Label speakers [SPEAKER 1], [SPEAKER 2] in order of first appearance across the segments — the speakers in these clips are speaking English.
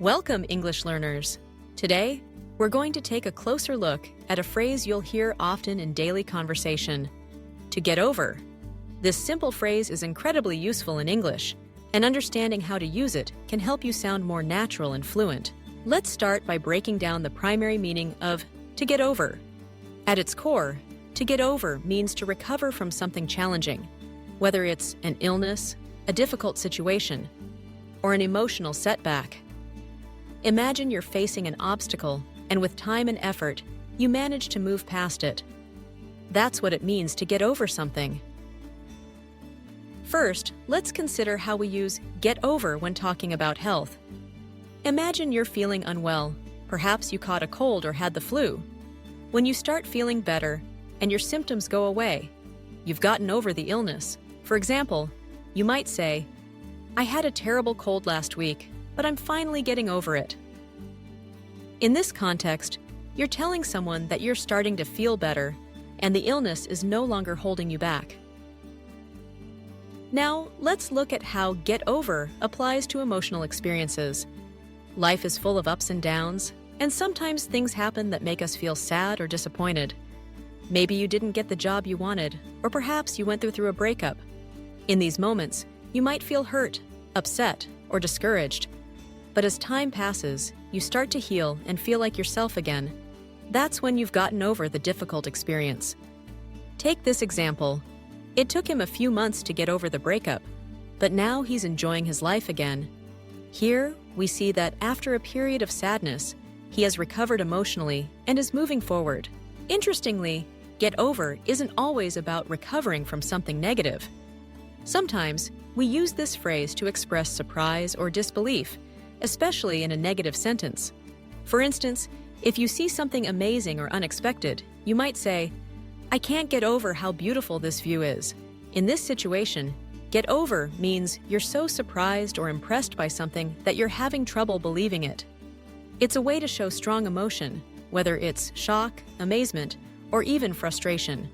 [SPEAKER 1] Welcome, English learners! Today, we're going to take a closer look at a phrase you'll hear often in daily conversation: to get over. This simple phrase is incredibly useful in English, and understanding how to use it can help you sound more natural and fluent. Let's start by breaking down the primary meaning of to get over. At its core, to get over means to recover from something challenging, whether it's an illness, a difficult situation, or an emotional setback. Imagine you're facing an obstacle, and with time and effort, you manage to move past it. That's what it means to get over something. First, let's consider how we use get over when talking about health. Imagine you're feeling unwell. Perhaps you caught a cold or had the flu. When you start feeling better and your symptoms go away, you've gotten over the illness. For example, you might say, "I had a terrible cold last week, but I'm finally getting over it." In this context, you're telling someone that you're starting to feel better and the illness is no longer holding you back. Now, let's look at how get over applies to emotional experiences. Life is full of ups and downs, and sometimes things happen that make us feel sad or disappointed. Maybe you didn't get the job you wanted, or perhaps you went through a breakup. In these moments, you might feel hurt, upset, or discouraged. But as time passes, you start to heal and feel like yourself again. That's when you've gotten over the difficult experience. Take this example. It took him a few months to get over the breakup, but now he's enjoying his life again. Here, we see that after a period of sadness, he has recovered emotionally and is moving forward. Interestingly, get over isn't always about recovering from something negative. Sometimes, we use this phrase to express surprise or disbelief, especially in a negative sentence. For instance, if you see something amazing or unexpected, you might say, "I can't get over how beautiful this view is." In this situation, get over means you're so surprised or impressed by something that you're having trouble believing it. It's a way to show strong emotion, whether it's shock, amazement, or even frustration.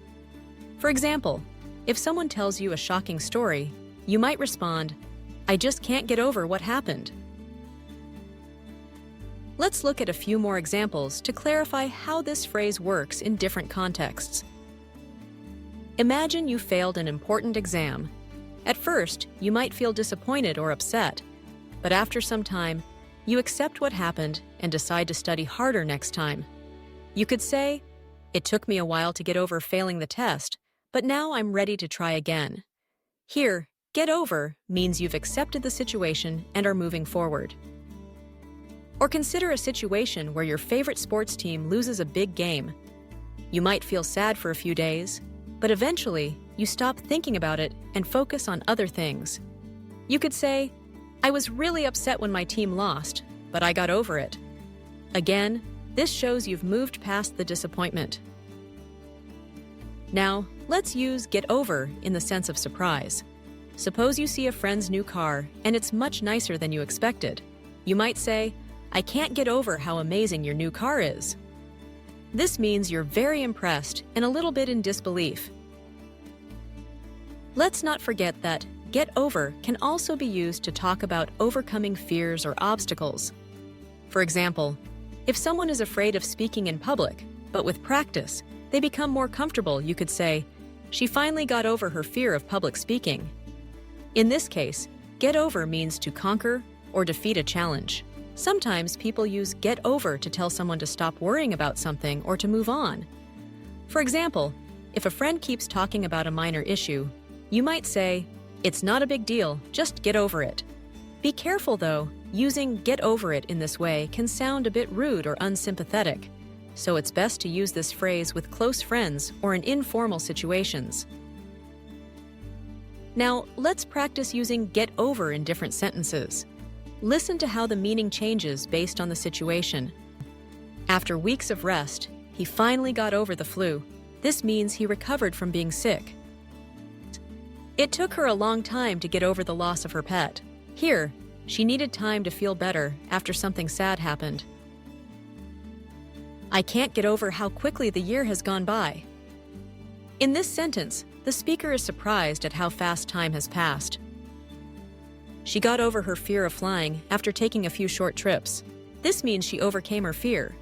[SPEAKER 1] For example, if someone tells you a shocking story, you might respond, "I just can't get over what happened." Let's look at a few more examples to clarify how this phrase works in different contexts. Imagine you failed an important exam. At first, you might feel disappointed or upset, but after some time, you accept what happened and decide to study harder next time. You could say, "It took me a while to get over failing the test, but now I'm ready to try again." Here, get over means you've accepted the situation and are moving forward. Or consider a situation where your favorite sports team loses a big game. You might feel sad for a few days, but eventually you stop thinking about it and focus on other things. You could say, "I was really upset when my team lost, but I got over it." Again, this shows you've moved past the disappointment. Now, let's use get over in the sense of surprise. Suppose you see a friend's new car and it's much nicer than you expected. You might say, "I can't get over how amazing your new car is." This means you're very impressed and a little bit in disbelief. Let's not forget that get over can also be used to talk about overcoming fears or obstacles. For example, if someone is afraid of speaking in public, but with practice, they become more comfortable, you could say, "She finally got over her fear of public speaking." In this case, get over means to conquer or defeat a challenge. Sometimes people use get over to tell someone to stop worrying about something or to move on. For example, if a friend keeps talking about a minor issue, you might say, "It's not a big deal, just get over it." Be careful though, using get over it in this way can sound a bit rude or unsympathetic, so it's best to use this phrase with close friends or in informal situations. Now, let's practice using get over in different sentences. Listen to how the meaning changes based on the situation. After weeks of rest, he finally got over the flu. This means he recovered from being sick. It took her a long time to get over the loss of her pet. Here, she needed time to feel better after something sad happened. "I can't get over how quickly the year has gone by." In this sentence, the speaker is surprised at how fast time has passed. She got over her fear of flying after taking a few short trips. This means she overcame her fear.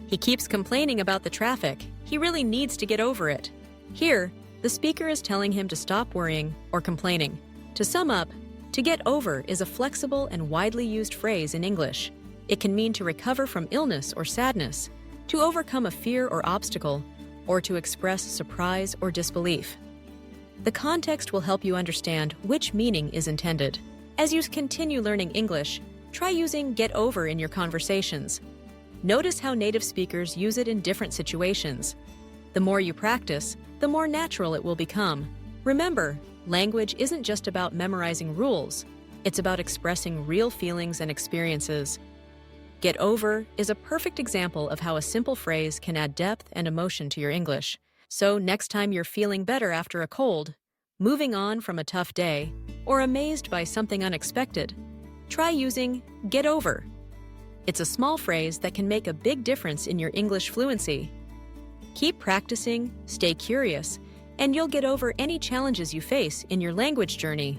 [SPEAKER 1] He keeps complaining about the traffic. He really needs to get over it. Here, the speaker is telling him to stop worrying or complaining. To sum up, to get over is a flexible and widely used phrase in English. It can mean to recover from illness or sadness, to overcome a fear or obstacle, or to express surprise or disbelief. The context will help you understand which meaning is intended. As you continue learning English, try using get over in your conversations. Notice how native speakers use it in different situations. The more you practice, the more natural it will become. Remember, language isn't just about memorizing rules. It's about expressing real feelings and experiences. Get over is a perfect example of how a simple phrase can add depth and emotion to your English. So next time you're feeling better after a cold, moving on from a tough day, or amazed by something unexpected, try using get over. It's a small phrase that can make a big difference in your English fluency. Keep practicing, stay curious, and you'll get over any challenges you face in your language journey.